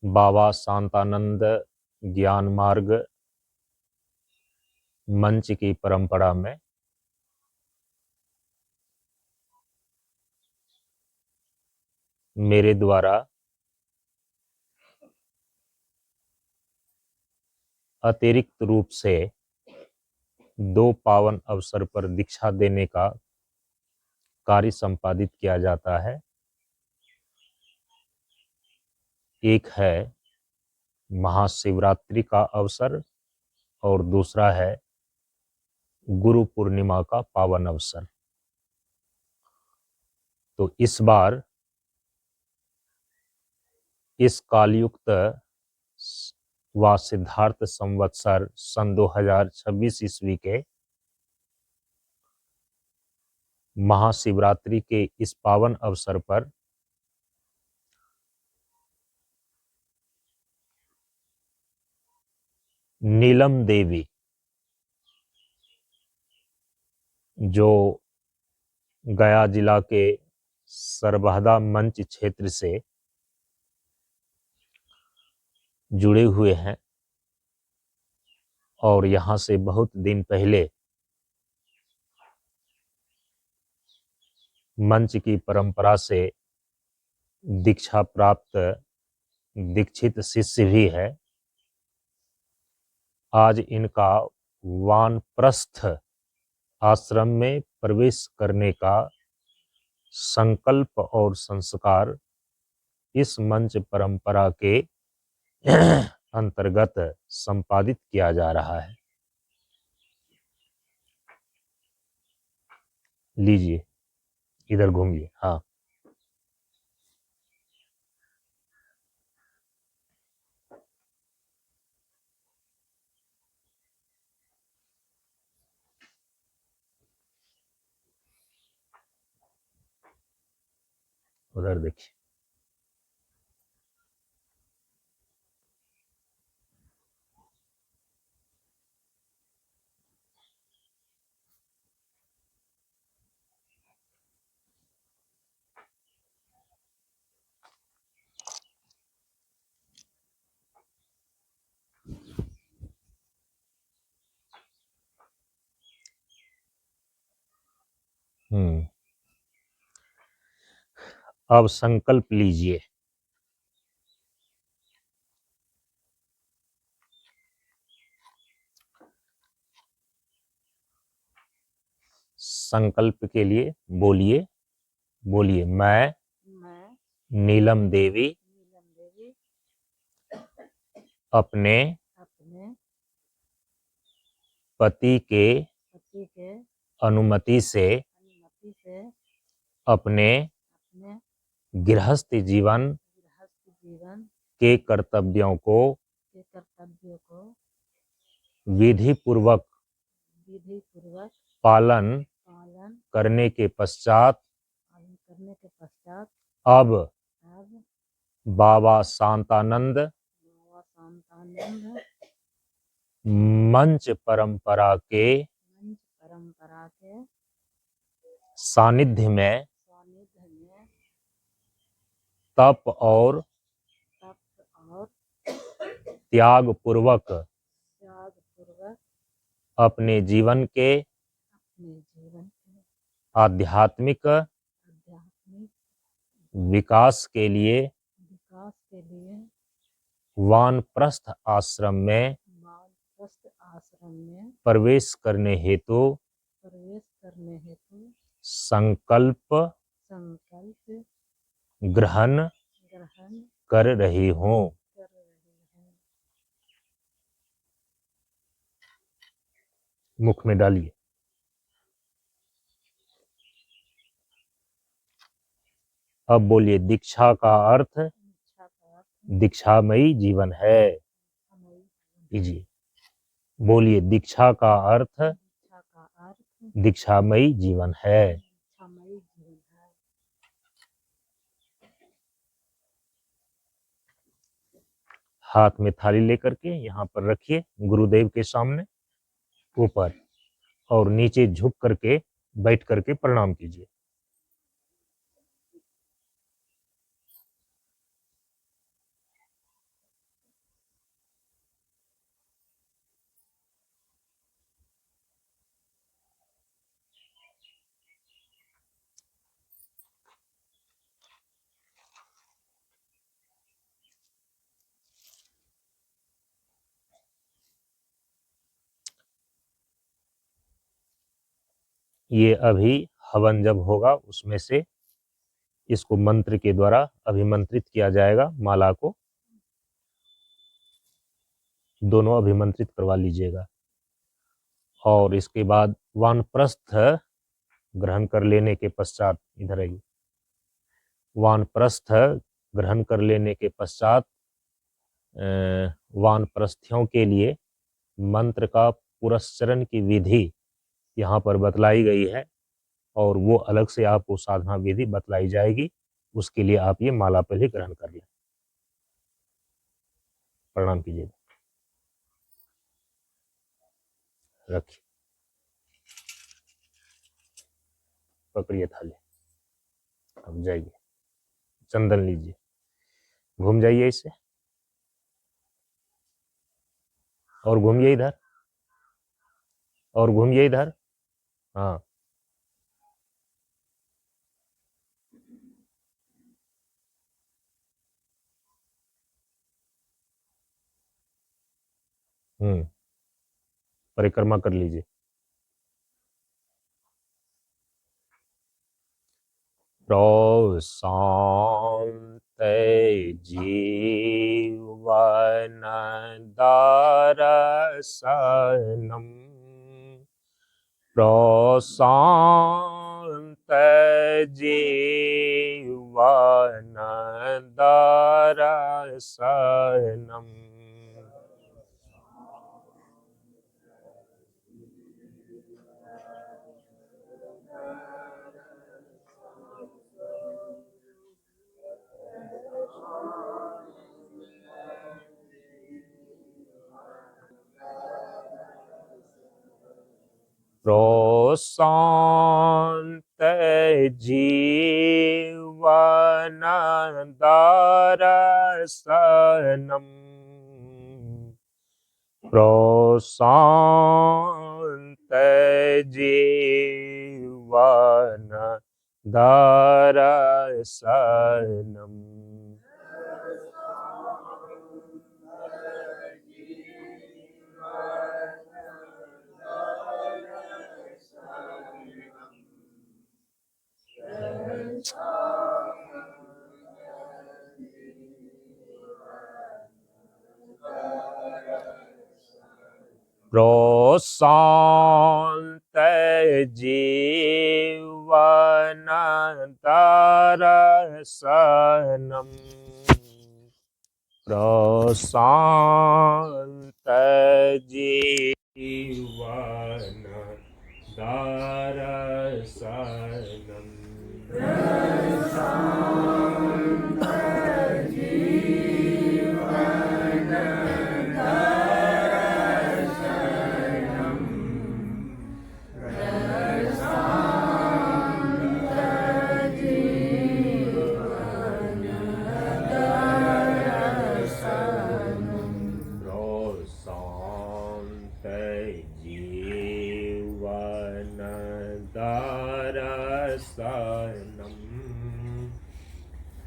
बाबा शांतानंद ज्ञान मार्ग मंच की परंपरा में मेरे द्वारा अतिरिक्त रूप से 2 पावन अवसर पर दीक्षा देने का कार्य संपादित किया जाता है। एक है महाशिवरात्रि का अवसर और दूसरा है गुरु पूर्णिमा का पावन अवसर। तो इस बार इस कालयुक्त व सिद्धार्थ संवत्सर सन 2026 ईस्वी के महाशिवरात्रि के इस पावन अवसर पर नीलम देवी जो गया जिला के सरबहदा मंच क्षेत्र से जुड़े हुए हैं और यहाँ से बहुत दिन पहले मंच की परंपरा से दीक्षा प्राप्त दीक्षित शिष्य भी है। आज इनका वानप्रस्थ आश्रम में प्रवेश करने का संकल्प और संस्कार इस मंच परंपरा के अंतर्गत संपादित किया जा रहा है। लीजिए, इधर घूमिए। हाँ, उधर देखिए। अब संकल्प लीजिए। संकल्प के लिए बोलिए बोलिए। मैं नीलम देवी अपने पति के अनुमति से अपने गृहस्थ जीवन के कर्तव्यों को विधि पूर्वक पालन करने के पश्चात अब बाबा शांतानंद मंच परंपरा के सानिध्य में तप और त्याग पूर्वक अपने जीवन के आध्यात्मिक विकास के लिए वानप्रस्थ आश्रम में प्रवेश करने हेतु संकल्प ग्रहण कर रही हूँ। मुख में डालिए। अब बोलिए, दीक्षा का अर्थ दीक्षामयी जीवन है। लीजिए, बोलिए, दीक्षा का अर्थ दीक्षामयी जीवन है। हाथ में थाली लेकर के यहाँ पर रखिए, गुरुदेव के सामने ऊपर, और नीचे झुक करके बैठ करके प्रणाम कीजिए। ये अभी हवन जब होगा उसमें से इसको मंत्र के द्वारा अभिमंत्रित किया जाएगा। माला को दोनों अभिमंत्रित करवा लीजिएगा। और इसके बाद वानप्रस्थ ग्रहण कर लेने के पश्चात, इधर आइए, वानप्रस्थ ग्रहण कर लेने के पश्चात वानप्रस्थियों के लिए मंत्र का पुरस्चरण की विधि यहाँ पर बतलाई गई है, और वो अलग से आपको साधना विधि बतलाई जाएगी। उसके लिए आप ये माला पहले ग्रहण कर लें। प्रणाम कीजिएगा, रखिए, पकड़िए थाली, अब जाइए, चंदन लीजिए, घूम जाइए इससे, और घूमिए इधर, और घूमिए इधर। हाँ, परिक्रमा कर लीजिए। प्रशांत जीवन दर्शनम, प्रशांत जीवन दर्शनम, प्रशांत जीवन दर्शनम, प्रशांत जीवन दर्शनम। प्रशांत जीवन दर्शनम, प्रशांत जीवन दर्शनम।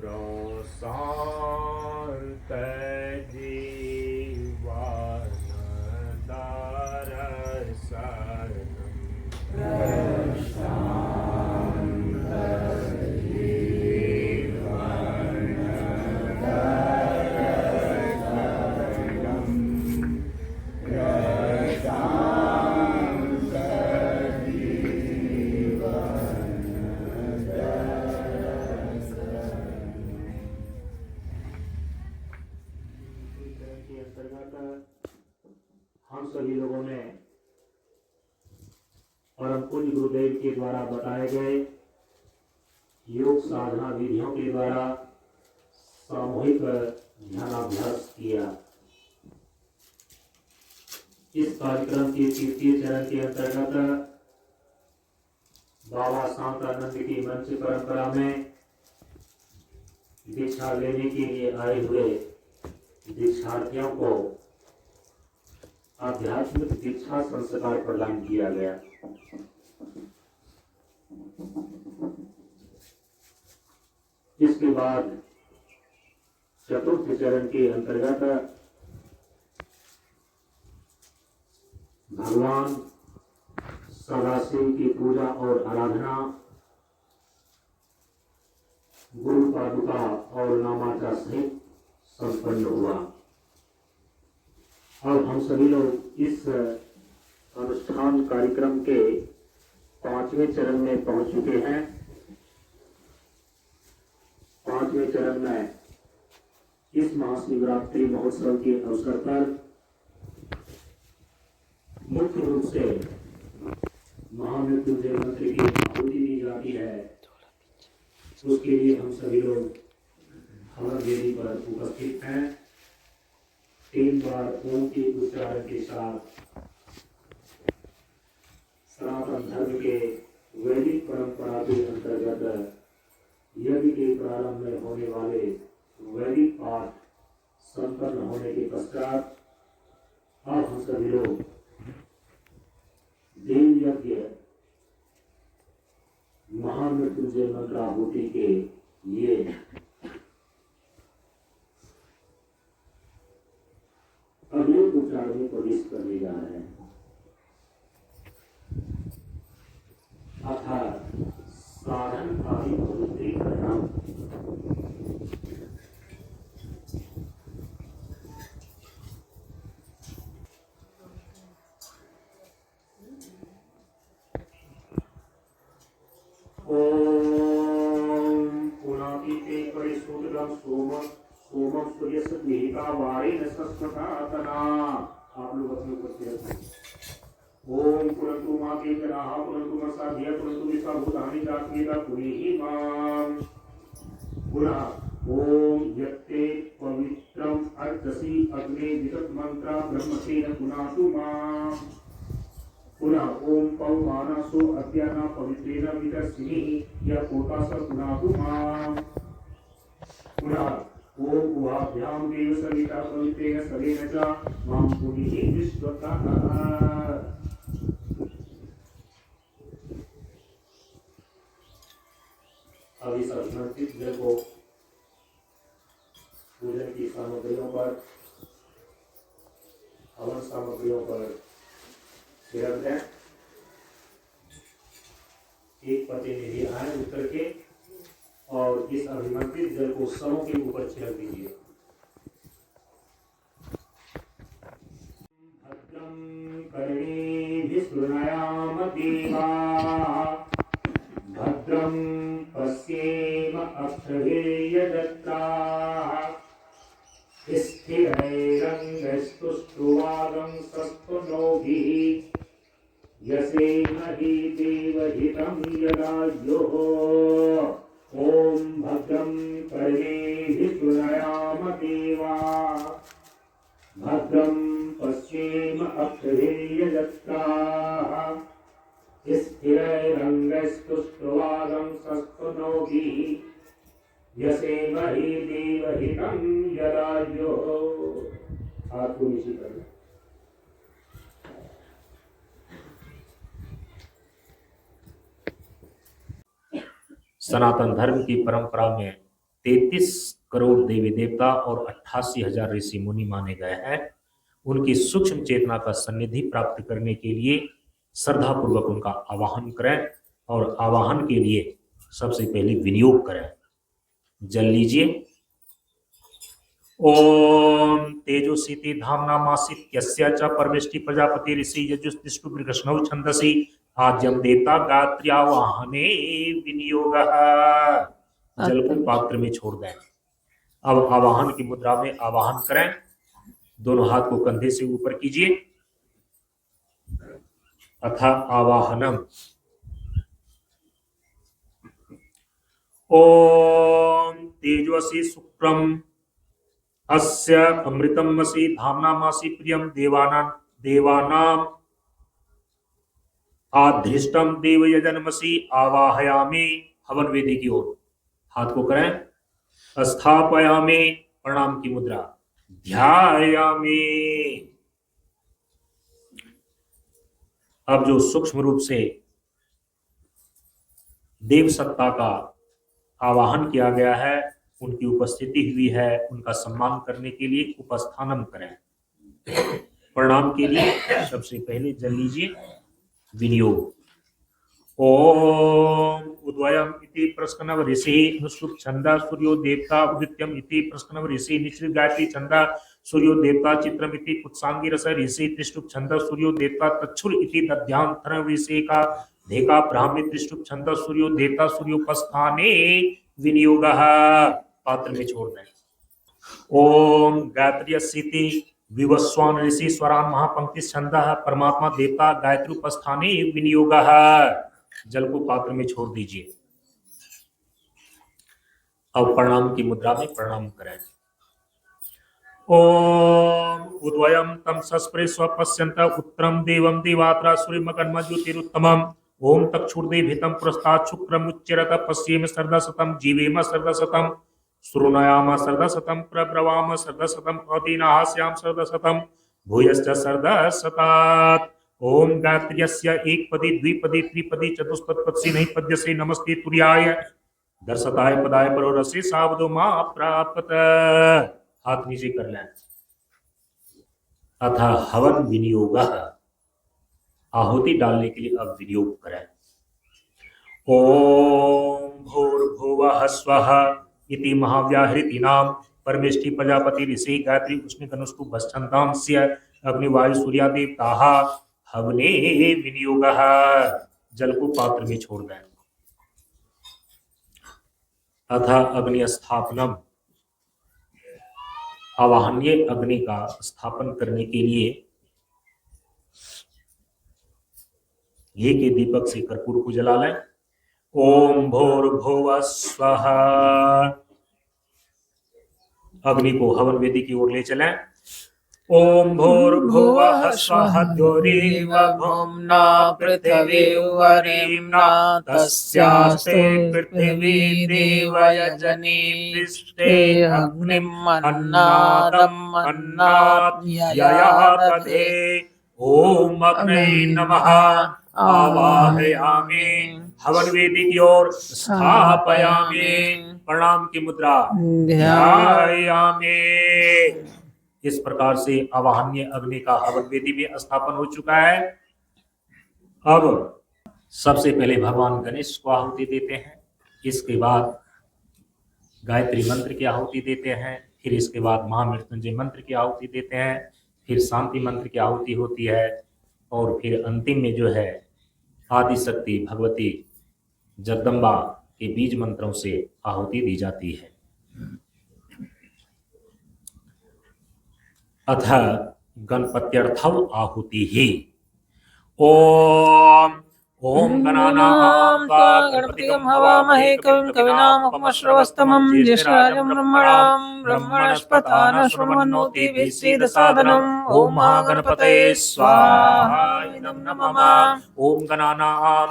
प्रशांत जीवन दर्शनम, प्रशांत जीवन दर्शनम। हम सभी लोगों ने परम पूज्य गुरुदेव के द्वारा बताए गए योग साधना विधियों के द्वारा सामूहिक ध्यानाभ्यास किया। इस कार्यक्रम के तृतीय चरण के अंतर्गत बाबा शांतानंद की मंच परंपरा में दीक्षा लेने के लिए आए हुए दीक्षार्थियों को आध्यात्मिक दीक्षा संस्कार प्रदान किया गया। इसके बाद चतुर्थ चरण के अंतर्गत भगवान सदाशिव की पूजा और आराधना गुरु पादुका और नामाचा सहित संपन्न हुआ। अब हम सभी लोग इस अनुष्ठान कार्यक्रम के 5वें चरण में पहुंच चुके हैं। 5वें चरण में इस महाशिवरात्रि महोत्सव के अवसर पर मुख्य रूप से महामृत्युंजय मंत्र की आहुति दी जाती है। उसके लिए हम सभी लोग हवन वेदी पर उपस्थित हैं। 3 बार ओम के उच्चारण के साथ सनातन धर्म के वैदिक परंपरा के अंतर्गत यज्ञ के प्रारंभ में होने वाले वैदिक पाठ संपन्न होने के पश्चात अब हम सभी लोग देव यज्ञ महामृत्युंजय मंत्राहुति के लिए अगले उपचार में प्रवेश करने जा रहे हैं। अर्थात साधन आदि पवित्रीकरण। ओम पुनातीते परिशोधनम सोमम सूर्यस्य विहिता वारेण सस्वतातना। आप लोग अपने उपस्थित हैं। ओम पुरन्तु माते जनाः पुरन्तु मसाध्य पुरन्तु विश्वभूतानि जातवेदा पुनीहि माम्। पुनः ओम यत्ते पवित्रम अर्चसि अग्ने विदत मंत्रा ब्रह्मतेन पुनातु माम्। पुनः ओम पवमानसो अद्याना पवित्रेण विदर्शिनी यः पोतास पुनातु माम्। पुनः ओम उहाभ्याम देव सविता पवित्रेण सवेन च मां पुनीहि विश्वतः। अब इस अभिमंत्रित जल को पूजन की सामग्रियों पर, हवन सामग्रियों पर छिड़क दें। एक पति में भी आए उतर के और इस अभिमंत्रित जल को सबों के ऊपर छिड़क दीजिए। भद्रं कर्णेभिः शृणुयाम देवाः भद्रं पश्येम अक्षभिर्यजत्राः स्थिरैरङ्गस्तुष्ट्वागं सस्तनोभिः यसेमहि देवहितं यदायुः। ओम भद्रं कर्णेभिः शृणुयाम देवाः भद्रं पश्येम अक्षभिर्यजत्राः स्थिरैरङ्गस्तुष्ट्वागं सस्तनोभिः यसेमहि देवहितं यदायुः। हाथ को नीचे कर लें। सनातन धर्म की परंपरा में 33 करोड़ देवी देवता और 88,000 ऋषि मुनि माने गए हैं। उनकी सूक्ष्म चेतना का सन्निधि प्राप्त करने के लिए श्रद्धा पूर्वक उनका आवाहन करें और आवाहन के लिए सबसे पहले विनियोग करें। जल लीजिए। ओम तेजोसीति धामना मासित यस्य च परमेष्टि प्रजापति ऋषि यजुस्तिष्ठु कृष्णौ छंदसि आद्यम देवता गात्र्यावाहने विनियोग। जल को पात्र में छोड़ दें। अब आवाहन की मुद्रा में आवाहन करें। दोनों हाथ को कंधे से ऊपर कीजिए। अथा आवाहनम। ओम तेजोसी शुक्रम अस्य अमृतमसि धामनामासि प्रियम देवानाम आधृष्टम देव यजनमसि आवाहयामि। हवन वेदी की ओर हाथ को करें। स्थापयामि प्रणाम की मुद्रा। ध्यायामि। अब जो सूक्ष्म रूप से देव सत्ता का आवाहन किया गया है, उनकी उपस्थिति हुई है, उनका सम्मान करने के लिए उपस्थानम करें। प्रणाम के लिए सबसे पहले जल लीजिए। विनियोग। ओम उद्वयम् इति प्रस्कनव ऋषि अनुष्टुप छंदा सूर्यो देवता उदित्यम इति प्रस्कनव ऋषि निश्चित गायत्री छंदा सूर्यो देवता चित्रम इति कुत्सांगी रस ऋषि त्रिष्टुप छंदा सूर्यो देवता तच्छुर इति दध्यांतरम ऋषि का धेका ब्राह्मी त्रिष्टुप छंदा सूर्यो देवता सूर्योपस्थाने विनियोगः। पात्र में छोड़ दें। ओम गायत्री स्थिति विवस्वान ऋषि स्वरान महापंक्ति छंदः परमात्मा देवता गायत्री उपस्थाने विनियोगः। जल को पात्र में छोड़ दीजिए। अब प्रणाम की मुद्रा में प्रणाम करें। ओम उद्वयम् तम सस्प्रे स्वपश्यन्त उत्तरम देवम दिवात्रा सूर्यमकर्म ज्योतिरुत्तमम् ओम तक्षुर्देभितं पुरस्तात् शुक्रमुच्चरत पश्येम सर्दशतं जीवेम सर्दशतं श्रुणयाम सर्दशतं प्रब्रवाम सर्दशतं अदीनास्याम सर्दशतं भूयश्च सर्दशतात्। ओम गायत्र्यस्य एकपदी द्विपदी त्रिपदी चतुष्पदी नहीं पद्यसे नमस्ते तुर्याय दर्शताय पदाय परोरसे सावधो मां प्राप्त। हाथ नीचे कर लें। अथा हवन विनियोग आहुति डालने के लिए अब विनियोग करें। ओम भूर्भुवः स्वः इति महाव्याहृति नाम परमेष्टि प्रजापति ऋषि गायत्री उष्णकनुष्टु भस्छन्दांस्य अग्निवायु सूर्यादेवताः हवने विनियोगः। जल को पात्र में छोड़ दें। अथा अग्नि स्थापनम आवाहनीय अग्नि का स्थापन करने के लिए घी के दीपक से कर्पूर को जला लें। ओम भूर्भुवः स्वः अग्नि को हवन वेदी की ओर ले चलें। ओम भूर्भुवः स्वः द्योरेव भूम्ना पृथिवी वरेम्ना तस्यास्ते पृथिवी देव यजनी पृष्ठे अग्निम् अन्नादम् अन्नात् यया दधे। ओम अग्ने नमः आवाहयामि हवन वेदी की ओर स्थापयामि। प्रणाम की मुद्रा ध्यायामि। इस प्रकार से आवाहनीय अग्नि का हवन वेदी में स्थापन हो चुका है। अब सबसे पहले भगवान गणेश को आहुति देते हैं, इसके बाद गायत्री मंत्र की आहुति देते हैं, फिर इसके बाद महामृत्युंजय मंत्र की आहुति देते हैं, फिर शांति मंत्र की आहुति होती है और फिर अंतिम में जो है आदि शक्ति भगवती जगदम्बा के बीज मंत्रों से आहुति दी जाती है। अथ गणपत्यर्थम आहुति ही। ओम ओम गणानां गणपतिगं हवामहे कविं कवीनामुपमश्रवस्तमं ज्येष्ठराजं ब्रह्मणां ब्रह्मणस्पतान शृण्वन्नोतिभिः सीदसादनम्। ओम महागणपतये स्वाहा। इदं नमः। ओम गणानां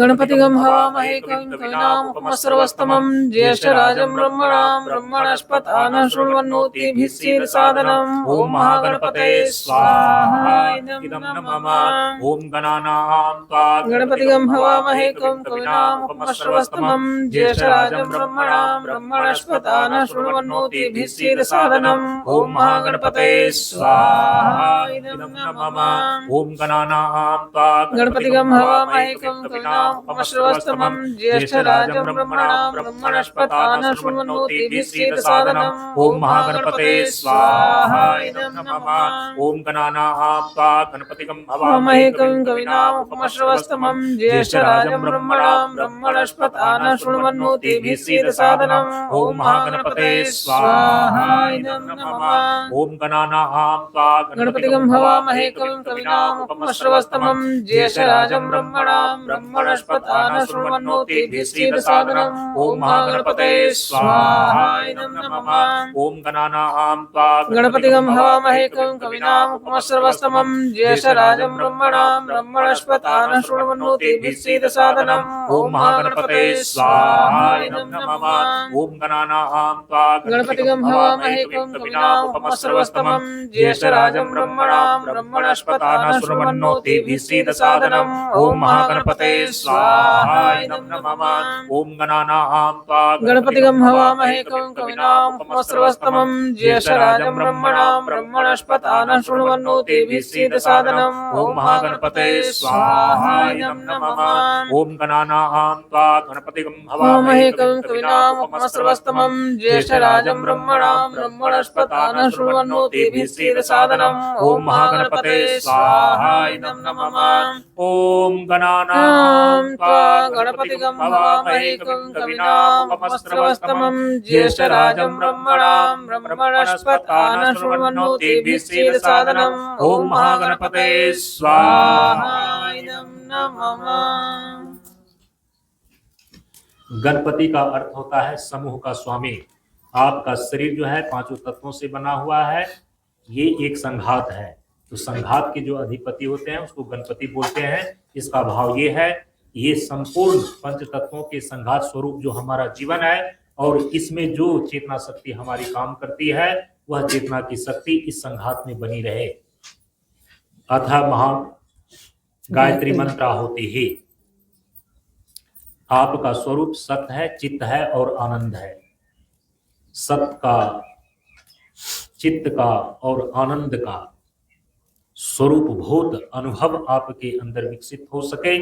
गणपतिगं हवामहे कविं कवीनामुपमश्रवस्तमं ज्येष्ठराजं ब्रह्मणां ब्रह्मणस्पतान शृण्वन्नोतिभिः सीदसादनम्। ओम महागणपतये स्वाहा। इदं नमः। ओम गणानां गणपतिगं हवामहे कविं कवीनामुपमश्रवस्तमं ज्येष्ठराजं ब्रह्मणां ब्रह्मणस्पतान शृण्वन्नोतिभिः सीदसादनम्। ओम महागणपतये स्वाहा। इदं नमः। ओम गणानां गणपतिगं हवामहे कविं कवीनामुपमश्रवस्तमं ज्येष्ठराजं ब्रह्मणां ब्रह्मणस्पतान शृण्वन्नोतिभिः सीदसादनम्। ओम महागणपतये स्वाहा। इदं नमः। ओम गणानां गणपतिगं हवामहे कविं कवीनामुपमश्रवस्तमं ज्येष्ठराजं ब्रह्मणां ब्रह्मणस्पतान शृण्वन्नोतिभिः सीदसादनम्। ओम महागणपतये स्वाहा। इदं नमः। ओम गणानां गणपतिगं हवामहे कविं कवीनामुपमश्रवस्तमं ज्येष्ठराजं ब्रह्मणां ब्रह्मणस्पतान शृण्वन्नोतिभिः सीदसादनम्। ओम महागणपतये स्वाहा। इदं नमः। ओम गणानां गणपतिगं हवामहे कविं कवीनामुपमश्रवस्तमं ज्येष्ठराजं ब्रह्मणां ब्रह्मणस्पतान शृण्वन्नोतिभिः सीदसादनम्। ओम महागणपतये स्वाहा। इदं नमः। ओम गणानां गणपतिगं हवामहे कविं कवीनामुपमश्रवस्तमं ज्येष्ठराजं ब्रह्मणां ब्रह्मणस्पतान शृण्वन्नोतिभिः सीदसादनम्। ओम महागणपतये स्वाहा। इदं नमः। ओम गणानां गणपतिगं हवामहे कविं कवीनामुपमश्रवस्तमं ज्येष्ठराजं ब्रह्मणां ब्रह्मणस्पतान शृण्वन्नोतिभिः सीदसादनम्। ओम महागणपतये स्वाहा। इदं नमः। ओम गणानां त्वा गणपतिगं हवामहे कविं कवीनामुपमश्रवस्तमं ज्येष्ठराजं ब्रह्मणां ब्रह्मणस्पतान शृण्वन्नोतिभिः सीदसादनम्। ओम महागणपते स्वाहा इदं नमः। ओम गणानां त्वा गणपतिगं हवामहे कविं कवीनामुपमश्रवस्तमं ज्येष्ठराजं ब्रह्मणां ब्रह्मणस्पतान शृण्वन्नोतिभिः सीदसादनम्। ओम महागणपते स्वाहा इदं नमः। गणपति का अर्थ होता है समूह का स्वामी। आपका शरीर जो है पांचों तत्वों से बना हुआ है, ये एक संघात है, तो संघात के जो अधिपति होते हैं उसको गणपति बोलते हैं। इसका भाव ये है, ये संपूर्ण पंच तत्वों के संघात स्वरूप जो हमारा जीवन है और इसमें जो चेतना शक्ति हमारी काम करती है, वह चेतना की शक्ति इस संघात में बनी रहे। अतः महा गायत्री मंत्र होती ही आपका स्वरूप सत्य है, चित्त है और आनंद है। सत्य का, चित्त का और आनंद का स्वरूप भूत अनुभव आपके अंदर विकसित हो सके,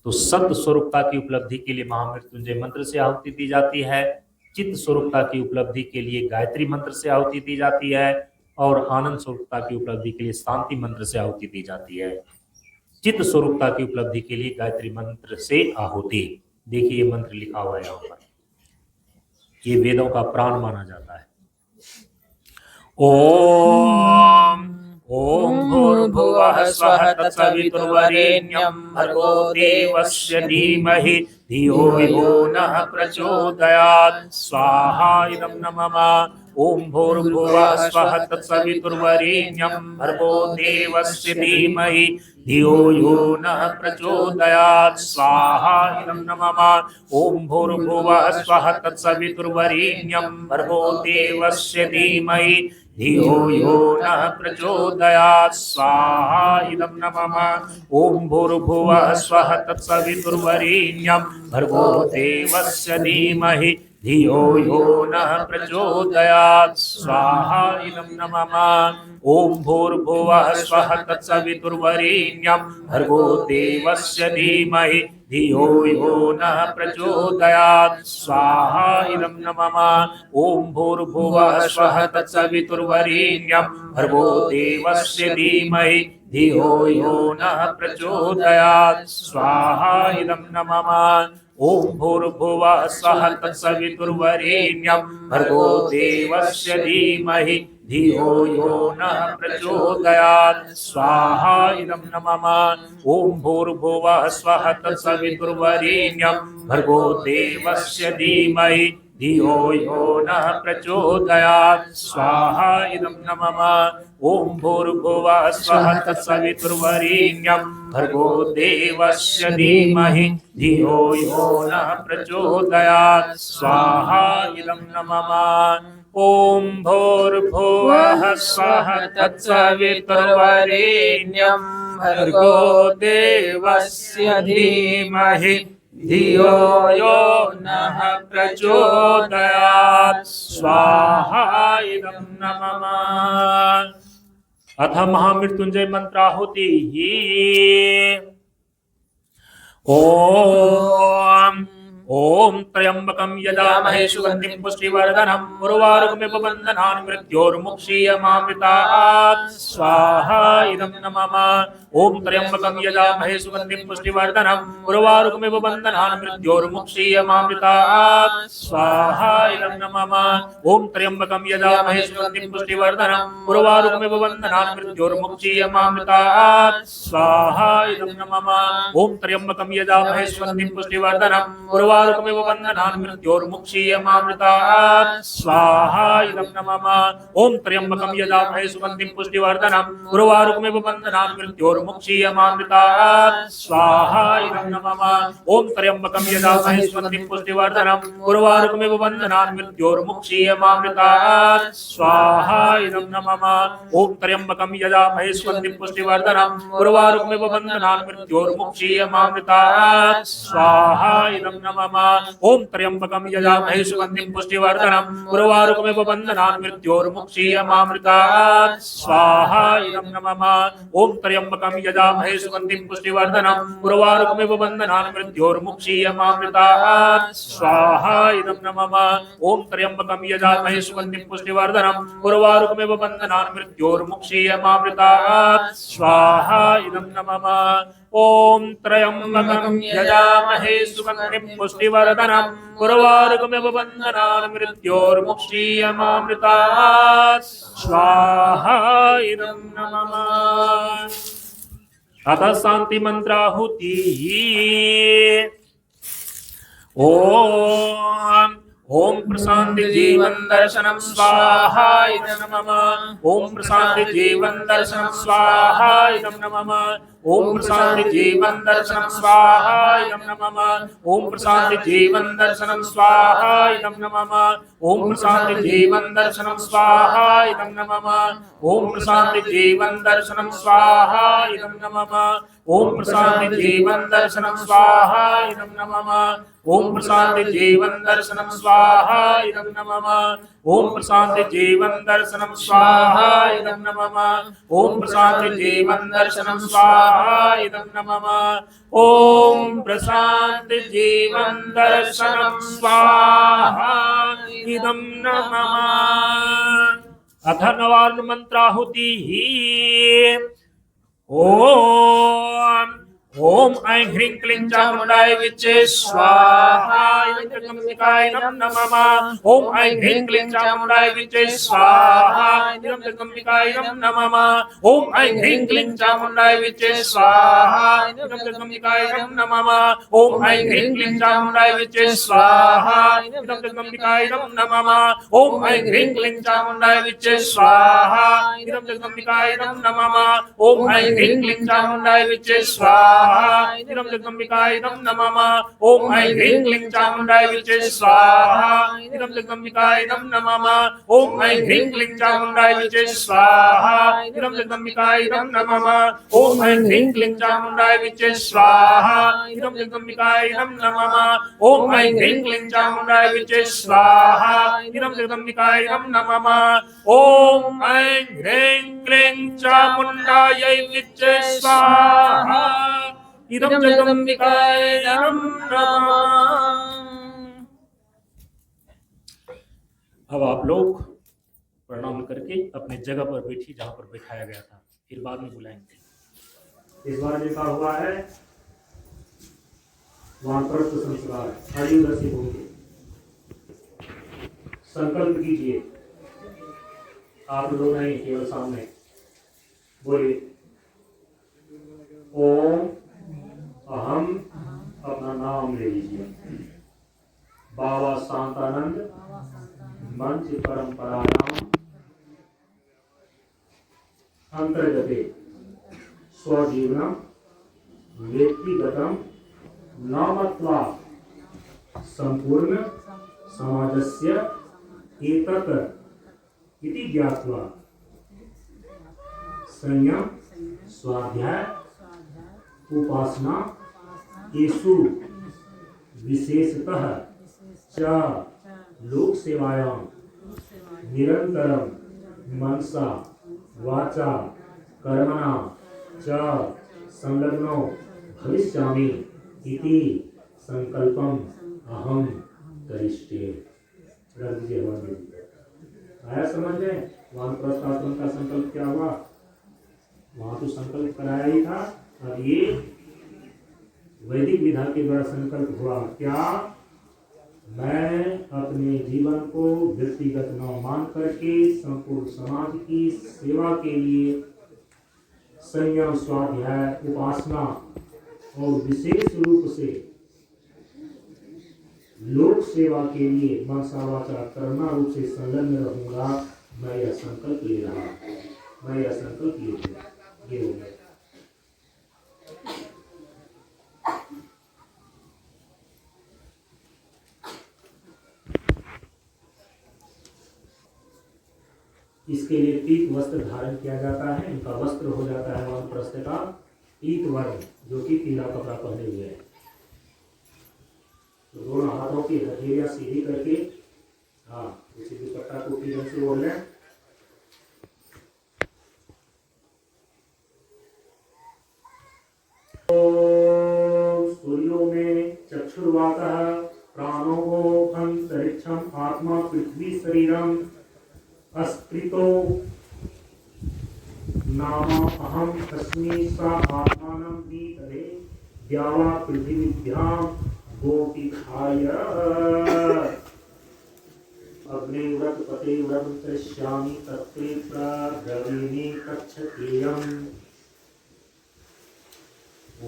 तो सत्य स्वरूपता की उपलब्धि के लिए महामृत्युंजय मंत्र से आहुति दी जाती है। चित्त स्वरूपता की उपलब्धि के लिए गायत्री मंत्र से आहुति दी जाती है और आनंद स्वरूपता की उपलब्धि के लिए शांति मंत्र से आहुति दी जाती है। चित्त स्वरूपता की उपलब्धि के लिए गायत्री मंत्र से आहुति। देखिए ये मंत्र लिखा हुआ है यहाँ पर, ये वेदों का प्राण माना जाता है। ओम ओम भूर्भुवः स्वः तत्सवितुर्वरेण्यं भर्गो देवस्य धीमहि धियो यो नः प्रचोदयात् स्वाहा इदं नमः। ओम भूर्भुवः स्वः तत्सवितुर्वरेण्यं भर्गो देवस्य धीमहि धियो यो नः प्रचोदयात् स्वाहा इदं नमः। ओम भूर्भुवः स्वः तत्सवितुर्वरेण्यं भर्गो देवस्य धीमहि धियो यो नः प्रचोदयात् स्वाहा इदं नमः। ओम भूर्भुवः स्वः तत्सवितुर्वरेण्यं भर्गो देवस्य धीमहि धियो यो नः प्रचोदयात् स्वाहा इदं नमः। ओम भूर्भुवः स्वः तत्सवितुर्वरेण्यं भर्गो देवस्य धीमहि धियो यो नः प्रचोदयात् स्वाहा इदं नमः। ओम भूर्भुवः स्वः तत्सवितुर्वरेण्यं भर्गो देवस्य धीमहि धियो यो नः प्रचोदयात् स्वाहा इदं नमः। ओम भूर्भुवः स्वः तत्सवितुर्वरेण्यं भर्गो देवस्य धीमहि धियो यो नः प्रचोदयात् स्वाहा इदं नमः। ओम भूर्भुवः स्वः तत्सवितुर्वरेण्यं भर्गो देवस्य धीमहि धियो यो नः प्रचोदयात् स्वाहा इदं नमः। ओम भूर्भुवः स्वः तत्सवितुर्वरेण्यं भर्गो देवस्य धीमहि धियो यो नः प्रचोदयात् स्वाहा इदं नमः। ओम भूर्भुवः स्वः तत्सवितुर्वरेण्यं भर्गो देवस्य धीमहि धियो यो नः प्रचोदयात् स्वाहा इदं नमः। अथ महामृत्युंजय मंत्राहुति ही। ओम ओम त्र्यंबकं यजामहे सुगंधिं पुष्टिवर्धनम् उर्वारुकमिव बन्धनान् मृत्योर्मुक्षीयमामृतात् स्वाहा इदं नमः। ओम त्र्यंबकं यजामहे सुगंधिं पुष्टिवर्धनम् उर्वारुकमिव बन्धनान् मृत्योर्मुक्षीयमामृतात् स्वाहा इदं नमः। ओम त्र्यंबकं यजामहे सुगंधिं पुष्टिवर्धनम् उर्वारुकमिव बन्धनान् मृत्योर्मुक्षीयमामृतात् स्वाहा इदं नमः। ओम त्र्यंबकं यजामहे सुगंधिं पुष्टिवर्धनम् उर्वारुकमिव बन्धनान् मृत्योर्मुक्षीयमामृतात् स्वाहा इदं नमः। ओम त्र्यंबकं यजामहे सुगंधिं पुष्टिवर्धनम् उर्वारुकमिव बन्धनान् मृत्योर्मुक्षीयमामृतात् स्वाहा इदं नमः। ओम त्र्यंबकं यजामहे सुगंधिं पुष्टिवर्धनम् उर्वारुकमिव बन्धनान् मृत्योर्मुक्षीयमामृतात् स्वाहा इदं नमः। ओम त्र्यंबकं यजामहे सुगंधिं पुष्टिवर्धनम् उर्वारुकमिव बन्धनान् मृत्योर्मुक्षीयमामृतात् स्वाहा इदं नमः। नमः। ओम त्र्यंबकं यजामहे सुगंधिं पुष्टिवर्धनम् उर्वारुकमिव बन्धनान् मृत्योर्मुक्षीयमामृतात् स्वाहा इदं नमः। ओम त्र्यंबकं यजामहे सुगंधिं पुष्टिवर्धनम् उर्वारुकमिव बन्धनान् मृत्योर्मुक्षीयमामृतात् स्वाहा इदं नमः। ओम त्र्यंबकं यजामहे सुगंधिं पुष्टिवर्धनम् उर्वारुकमिव बन्धनान् मृत्योर्मुक्षीयमामृतात् स्वाहा इदं नमः। ओम त्र्यंबकं यजामहे सुगंधिं पुष्टिवर्धनम् उर्वारुकमिव बन्धनान् मृत्योर्मुक्षीयमामृतात् स्वाहा इदं नमः। अथ शांति मंत्राहुतिः। ओम प्रशांति जीवन दर्शनम स्वाहा इदं नमः। ओम प्रशांति जीवन दर्शनम स्वाहा इदं नमः। ओम प्रशांति जीवन दर्शनम स्वाहा इदं नमः। ओम प्रशांति जीवन दर्शनम स्वाहा इदं नमः। ओम प्रशांति जीवन दर्शनम स्वाहा इदं नमः। ओम प्रशांति जीवन दर्शनम स्वाहा इदं नमः। ओम प्रशांति जीवन दर्शनम स्वाहा इदं नमः। ओम प्रशांति जीवन दर्शनम स्वाहा इदं नमः। ओम प्रशांति जीवन दर्शनम स्वाहा इदं नमः। ओम प्रशांति जीवन दर्शनम स्वाहा इदं नमः। ओम प्रशांति जीवन दर्शनम स्वाहा इदं नमः। अथ नवार्न मंत्राहुतिः। ओम ऐं ह्रीं क्लीं चामुण्डाय विच्चे स्वाहा इदं जगदम्बिकाय नमः। ओम ऐं ह्रीं क्लीं चामुण्डाय विच्चे स्वाहा इदं जगदम्बिकाय नमः। ओम ऐं ह्रीं क्लीं चामुण्डाय विच्चे स्वाहा इदं जगदम्बिकाय नमः। ओम ऐं ह्रीं क्लीं चामुण्डाय विच्चे स्वाहा इदं जगदम्बिकाय नमः। ओम ऐं ह्रीं क्लीं चामुण्डाय विच्चे स्वाहा इदं जगदम्बिकाय नमः। ओम ऐं ह्रीं क्लीं चामुण्डाय विच्चे स्वाहा इदं जगदम्बिकाय नमः। ओम ऐं ह्रीं क्लीं चामुण्डाय विच्चे स्वाहा इदं जगदम्बिकाय नमः। ओम ऐं ह्रीं क्लीं चामुण्डाय विच्चे स्वाहा इदं जगदम्बिकाय नमः। ओम ऐं ह्रीं क्लीं चामुण्डाय विच्चे स्वाहा इदं जगदम्बिकाय नमः। ओम ऐं ह्रीं क्लीं चामुण्डाय विच्चे स्वाहा इदं जगदम्बिकाय नमः। ओम ऐं ह्रीं क्लीं चामुण्डाय विच्चे स्वाहा इदं जगदम्बिकाय नमः। अब आप लोग प्रणाम करके अपने जगह पर बैठिए जहां पर बैठाया गया था, फिर बाद में बुलाएंगे। इस बार लिखा हुआ है वानप्रस्थ संस्कार। आयु दर्शी होंगे, संकल्प कीजिए। आप लोग नहीं, केवल सामने बोलिए। ओम अहम, अपना नाम ले लीजिए। बाबा शांतानंद मंच परंपरायाम अंतर्गते स्वजीवनम व्यक्तिगतम न मत्वा संपूर्ण समाजस्य एतत् इति ज्ञात्वा संयम स्वाध्याय उपासना येषु विशेषतः च लोक सेवायां निरंतरं मनसा वाचा कर्मणा च संलग्नो भविष्यामि इति संकल्पम अहम करिष्ये। रख दीजिए हमारे। आया समझ में? वानप्रस्थ आश्रम का संकल्प क्या हुआ? वहां तो संकल्प कराया ही था। अब ये वैदिक विधा के द्वारा संकल्प हुआ क्या? मैं अपने जीवन को व्यक्तिगत न मान करके संपूर्ण समाज की सेवा के लिए संयम स्वाध्याय उपासना और विशेष रूप से लोक सेवा के लिए मनसा वाचा कर्मणा रूप से संलग्न रहूंगा। मैं यह संकल्प ले रहा हूं। मैं यह संकल्प ले ये हो गया। इसके लिए पीत वस्त्र धारण किया जाता है। इनका वस्त्र हो जाता है वानप्रस्थ का पीत वर्ण, जो कि पीला कपड़ा पहने हुए है। तो हाथों की हथेलियां सीधी करके, हाँ, इसी दुपट्टा को ठीक ढंग से ओढ़ लें। सूर्यो में चक्षुर्वातः प्राणो अंतरिक्षम आत्मा पृथ्वी शरीरम अस्त्रितो नाम अहम अस्मि सा आत्मानं दीतरे द्यावा पृथिवीभ्यां गोपीखाय अग्निव्रत पतिव्रत तृष्यामि तत्ते प्रद्रवीणि कच्छतेयम्।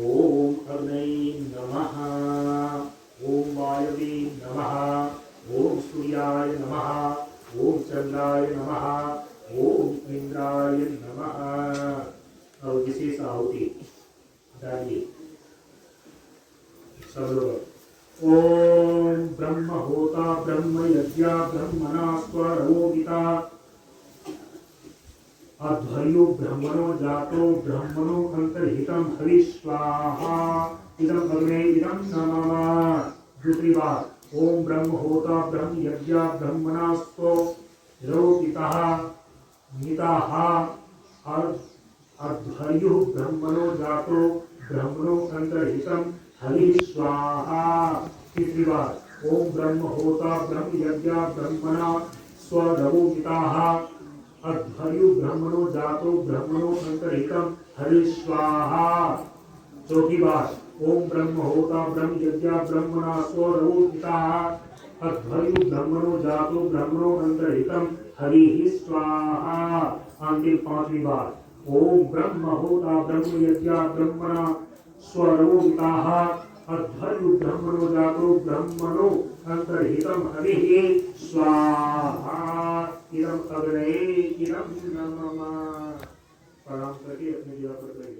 ओम अग्नये नमः, ओम वायवे नमः, ओम सूर्याय नमः, ओम चंद्राय नमः, ओम इंद्राय नमः। और विशेष आहुति डालिए सब लोग। ओम ब्रह्म होता ब्रह्म यज्ञा ब्रह्मणा स्वरोगिता अध्वर्यो ब्रह्मणो जातो ब्रह्मणो अंतर्हितम हविस्वाहा इदम अग्ने इदम नमः। दूसरी बात, ओम ब्रह्म होता ब्रह्म यज्ञा ब्रह्मणा स्वरोगिता निताः अध्वर्यो ब्रह्मणो जातो ब्रह्मणो अंतर्हितम हविस्वाहा। तीसरी बात, ओम ब्रह्म होता ब्रह्म यज्ञा ब्रह्मणा स्वरोगिता अध्वर्यो ब्रह्मणो जातो ब्रह्मणो अंतरितम हरिस्वाहा। चौथी बात, ओम ब्रह्म होता ब्रह्म यज्ञा ब्रह्मणा स्वरोगिता अध्वर्यो ब्रह्मणो जातो ब्रह्मणो अंतरितम हरि स्वाहा। अंतिम पांचवी बात, ओम ब्रह्म होता ब्रह्म यज्ञा ब्रह्मणा स्वरोगिता अध्वर्यो ब्रह्मणो जातो ब्रह्मणो अंतर्हितम हरि स्वाहा इदम अग्नये इदम नमः। प्रणाम करके अपने जगह पर बैठ